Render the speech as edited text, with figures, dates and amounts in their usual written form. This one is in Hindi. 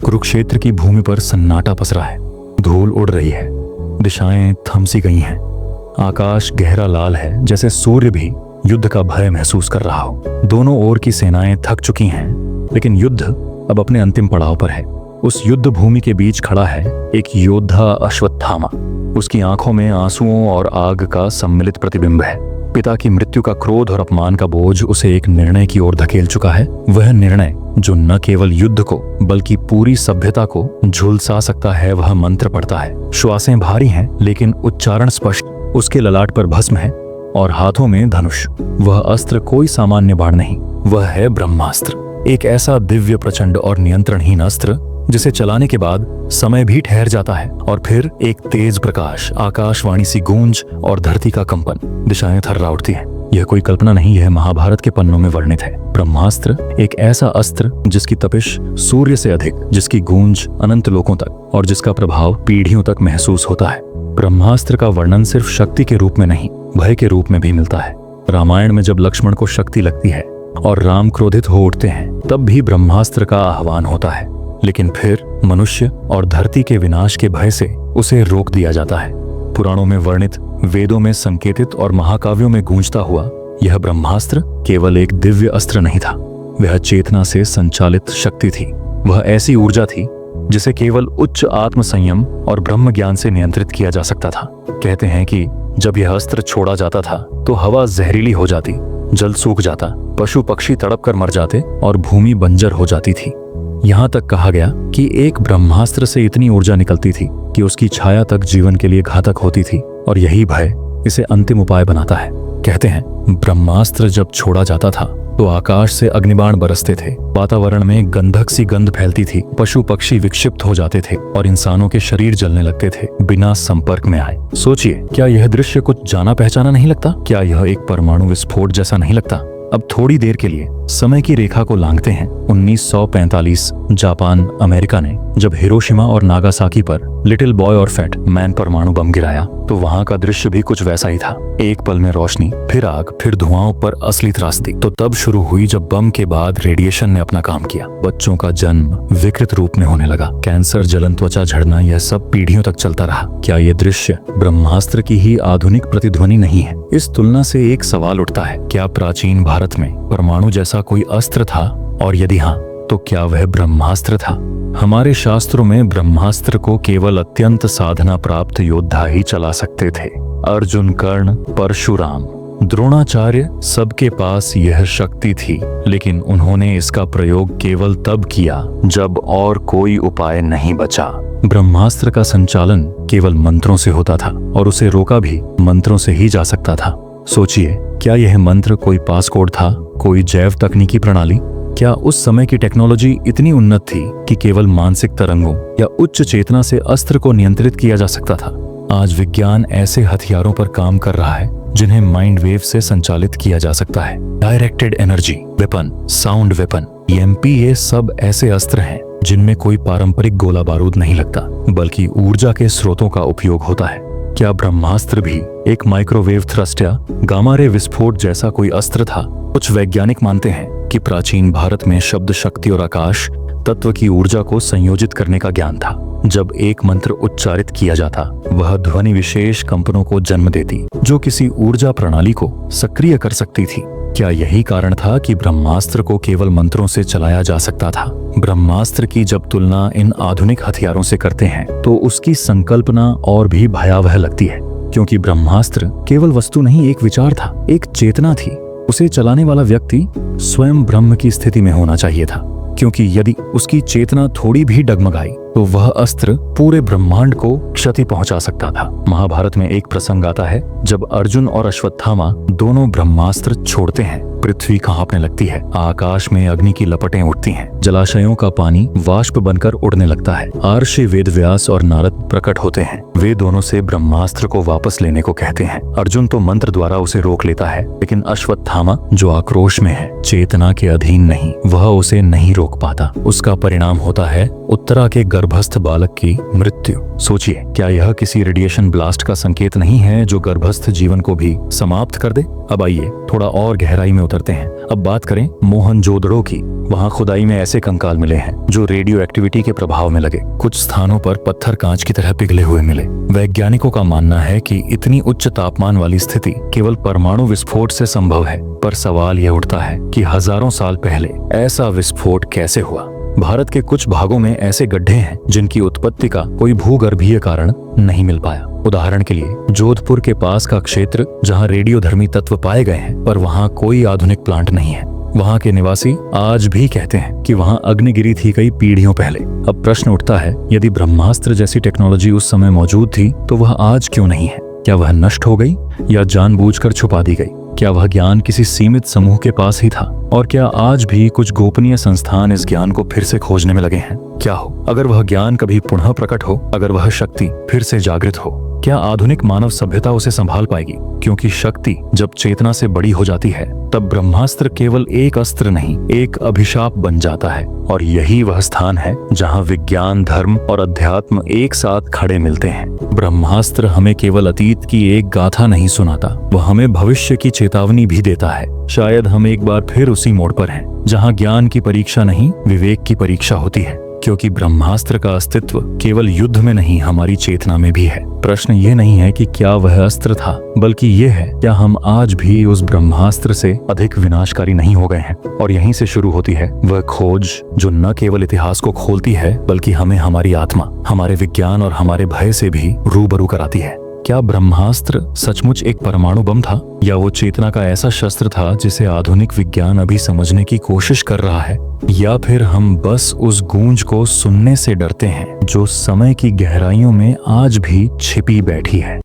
कुरुक्षेत्र की भूमि पर सन्नाटा पसरा है। धूल उड़ रही है, दिशाएं थम सी गई हैं। आकाश गहरा लाल है, जैसे सूर्य भी युद्ध का भय महसूस कर रहा हो। दोनों ओर की सेनाएं थक चुकी हैं, लेकिन युद्ध अब अपने अंतिम पड़ाव पर है। उस युद्ध भूमि के बीच खड़ा है एक योद्धा अश्वत्थामा। उसकी आंखों में आंसुओं और आग का सम्मिलित प्रतिबिंब है। पिता की मृत्यु का क्रोध और अपमान का बोझ उसे एक निर्णय की ओर धकेल चुका है। वह निर्णय जो न केवल युद्ध को बल्कि पूरी सभ्यता को झुलसा सकता है। वह मंत्र पढ़ता है। श्वासें भारी हैं, लेकिन उच्चारण स्पष्ट। उसके ललाट पर भस्म है और हाथों में धनुष। वह अस्त्र कोई सामान्य बाण नहीं, वह है ब्रह्मास्त्र। एक ऐसा दिव्य, प्रचंड और नियंत्रणहीन अस्त्र जिसे चलाने के बाद समय भी ठहर जाता है और फिर एक तेज प्रकाश, आकाशवाणी सी गूंज और धरती का कंपन। दिशाएं थर्रा उठती हैं। यह कोई कल्पना नहीं, यह महाभारत के पन्नों में वर्णित है। ब्रह्मास्त्र एक ऐसा अस्त्र जिसकी तपिश सूर्य से अधिक, जिसकी गूंज अनंत लोकों तक और जिसका प्रभाव पीढ़ियों तक महसूस होता है। ब्रह्मास्त्र का वर्णन सिर्फ शक्ति के रूप में नहीं, भय के रूप में भी मिलता है। रामायण में जब लक्ष्मण को शक्ति लगती है और राम क्रोधित हो उठते हैं, तब भी ब्रह्मास्त्र का आह्वान होता है। लेकिन फिर मनुष्य और धरती के विनाश के भय से उसे रोक दिया जाता है। पुराणों में वर्णित, वेदों में संकेतित और महाकाव्यों में गूंजता हुआ यह ब्रह्मास्त्र केवल एक दिव्य अस्त्र नहीं था। वह चेतना से संचालित शक्ति थी। वह ऐसी ऊर्जा थी जिसे केवल उच्च आत्म संयम और ब्रह्म ज्ञान से नियंत्रित किया जा सकता था। कहते हैं कि जब यह अस्त्र छोड़ा जाता था तो हवा जहरीली हो जाती, जल सूख जाता, पशु पक्षी तड़प कर मर जाते और भूमि बंजर हो जाती थी। यहाँ तक कहा गया कि एक ब्रह्मास्त्र से इतनी ऊर्जा निकलती थी कि उसकी छाया तक जीवन के लिए घातक होती थी, और यही भय इसे अंतिम उपाय बनाता है। कहते हैं ब्रह्मास्त्र जब छोड़ा जाता था तो आकाश से अग्निबाण बरसते थे, वातावरण में गंधक सी गंध फैलती थी, पशु पक्षी विक्षिप्त हो जाते थे और इंसानों के शरीर जलने लगते थे बिना संपर्क में आए। सोचिए, क्या यह दृश्य कुछ जाना पहचाना नहीं लगता? क्या यह एक परमाणु विस्फोट जैसा नहीं लगता? अब थोड़ी देर के लिए समय की रेखा को लांघते हैं। 1945 जापान अमेरिका ने जब हिरोशिमा और नागासाकी पर लिटिल बॉय और फैट मैन परमाणु बम गिराया, तो वहां का दृश्य भी कुछ वैसा ही था। एक पल में रोशनी, फिर आग, फिर धुआं पर असली त्रासदी तो तब शुरू हुई जब बम के बाद रेडिएशन ने अपना काम किया। बच्चों का जन्म विकृत रूप में होने लगा, कैंसर, जलन, त्वचा झड़ना, यह सब पीढ़ियों तक चलता रहा। क्या यह दृश्य ब्रह्मास्त्र की ही आधुनिक प्रतिध्वनि नहीं है? इस तुलना से एक सवाल उठता है, क्या प्राचीन भारत में परमाणु जैसा कोई अस्त्र था, और यदि हाँ तो क्या वह ब्रह्मास्त्र था? हमारे शास्त्रों में ब्रह्मास्त्र को केवल अत्यंत साधना प्राप्त योद्धा ही चला सकते थे। अर्जुन, कर्ण, परशुराम, द्रोणाचार्य, सबके पास यह शक्ति थी, लेकिन उन्होंने इसका प्रयोग केवल तब किया जब और कोई उपाय नहीं बचा। ब्रह्मास्त्र का संचालन केवल मंत्रों से होता था और उसे रोका भी मंत्रों से ही जा सकता था। सोचिए, क्या यह मंत्र कोई पासकोड था, कोई जैव तकनीकी प्रणाली? क्या उस समय की टेक्नोलॉजी इतनी उन्नत थी कि केवल मानसिक तरंगों या उच्च चेतना से अस्त्र को नियंत्रित किया जा सकता था? आज विज्ञान ऐसे हथियारों पर काम कर रहा है जिन्हें माइंड वेव से संचालित किया जा सकता है। Directed energy weapon, sound weapon, EMP, ये सब ऐसे अस्त्र हैं जिनमें कोई पारंपरिक गोला बारूद नहीं लगता, बल्कि ऊर्जा के स्रोतों का उपयोग होता है। क्या ब्रह्मास्त्र भी एक माइक्रोवेव थ्रस्ट या गामा रे विस्फोट जैसा कोई अस्त्र था? कुछ वैज्ञानिक मानते हैं कि प्राचीन भारत में शब्द, शक्ति और आकाश तत्व की ऊर्जा को संयोजित करने का ज्ञान था। जब एक मंत्र उच्चारित किया जाता, वह ध्वनि विशेष कंपनों को जन्म देती, जो किसी ऊर्जा प्रणाली को सक्रिय कर सकती थी। क्या यही कारण था कि ब्रह्मास्त्र को केवल मंत्रों से चलाया जा सकता था? ब्रह्मास्त्र की जब तुलना इन आधुनिक हथियारों से करते हैं, तो उसकी संकल्पना और भी भयावह लगती है, क्योंकि ब्रह्मास्त्र केवल वस्तु नहीं, एक विचार था, एक चेतना थी। उसे चलाने वाला व्यक्ति स्वयं ब्रह्म की स्थिति में होना चाहिए था, क्योंकि यदि उसकी चेतना थोड़ी भी डगमगाई तो वह अस्त्र पूरे ब्रह्मांड को क्षति पहुंचा सकता था। महाभारत में एक प्रसंग आता है जब अर्जुन और अश्वत्थामा दोनों ब्रह्मास्त्र छोड़ते हैं। पृथ्वी कांपने लगती है, आकाश में अग्नि की लपटें उठती हैं, जलाशयों का पानी वाष्प बनकर उड़ने लगता है। आर्षि, वेदव्यास और नारद प्रकट होते हैं। वे दोनों से ब्रह्मास्त्र को वापस लेने को कहते हैं। अर्जुन तो मंत्र द्वारा उसे रोक लेता है, लेकिन अश्वत्थामा, जो आक्रोश में है, चेतना के अधीन नहीं, वह उसे नहीं रोक पाता। उसका परिणाम होता है उत्तरा के गर्भ गर्भस्थ बालक की मृत्यु। सोचिए, क्या यह किसी रेडिएशन ब्लास्ट का संकेत नहीं है जो गर्भस्थ जीवन को भी समाप्त कर दे? अब आइए थोड़ा और गहराई में उतरते हैं। अब बात करें मोहनजोदड़ो की। वहाँ खुदाई में ऐसे कंकाल मिले हैं जो रेडियो एक्टिविटी के प्रभाव में लगे। कुछ स्थानों पर पत्थर कांच की तरह पिघले हुए मिले। वैज्ञानिकों का मानना है कि इतनी उच्च तापमान वाली स्थिति केवल परमाणु विस्फोट से संभव है। पर सवाल यह उठता है कि हजारों साल पहले ऐसा विस्फोट कैसे हुआ? भारत के कुछ भागों में ऐसे गड्ढे हैं जिनकी उत्पत्ति का कोई भूगर्भीय कारण नहीं मिल पाया। उदाहरण के लिए जोधपुर के पास का क्षेत्र जहां रेडियोधर्मी तत्व पाए गए हैं, पर वहां कोई आधुनिक प्लांट नहीं है। वहां के निवासी आज भी कहते हैं कि वहां अग्निगिरी थी कई पीढ़ियों पहले। अब प्रश्न उठता है, यदि ब्रह्मास्त्र जैसी टेक्नोलॉजी उस समय मौजूद थी तो वह आज क्यों नहीं है? क्या वह नष्ट हो गई या जानबूझकर छुपा दी गई? क्या वह ज्ञान किसी सीमित समूह के पास ही था? और क्या आज भी कुछ गोपनीय संस्थान इस ज्ञान को फिर से खोजने में लगे हैं? क्या हो अगर वह ज्ञान कभी पुनः प्रकट हो, अगर वह शक्ति फिर से जागृत हो? क्या आधुनिक मानव सभ्यता उसे संभाल पाएगी? क्योंकि शक्ति जब चेतना से बड़ी हो जाती है तब ब्रह्मास्त्र केवल एक अस्त्र नहीं, एक अभिशाप बन जाता है। और यही वह स्थान है जहां विज्ञान, धर्म और अध्यात्म एक साथ खड़े मिलते हैं। ब्रह्मास्त्र हमें केवल अतीत की एक गाथा नहीं सुनाता, वह हमें भविष्य की चेतावनी भी देता है। शायद हम एक बार फिर उसी मोड़ पर हैं जहां ज्ञान की परीक्षा नहीं, विवेक की परीक्षा होती है। क्योंकि ब्रह्मास्त्र का अस्तित्व केवल युद्ध में नहीं, हमारी चेतना में भी है। प्रश्न ये नहीं है कि क्या वह अस्त्र था, बल्कि ये है क्या हम आज भी उस ब्रह्मास्त्र से अधिक विनाशकारी नहीं हो गए हैं? और यहीं से शुरू होती है वह खोज जो न केवल इतिहास को खोलती है, बल्कि हमें हमारी आत्मा, हमारे विज्ञान और हमारे भय से भी रूबरू कराती है। क्या ब्रह्मास्त्र सचमुच एक परमाणु बम था, या वो चेतना का ऐसा शस्त्र था जिसे आधुनिक विज्ञान अभी समझने की कोशिश कर रहा है? या फिर हम बस उस गूंज को सुनने से डरते हैं जो समय की गहराइयों में आज भी छिपी बैठी है?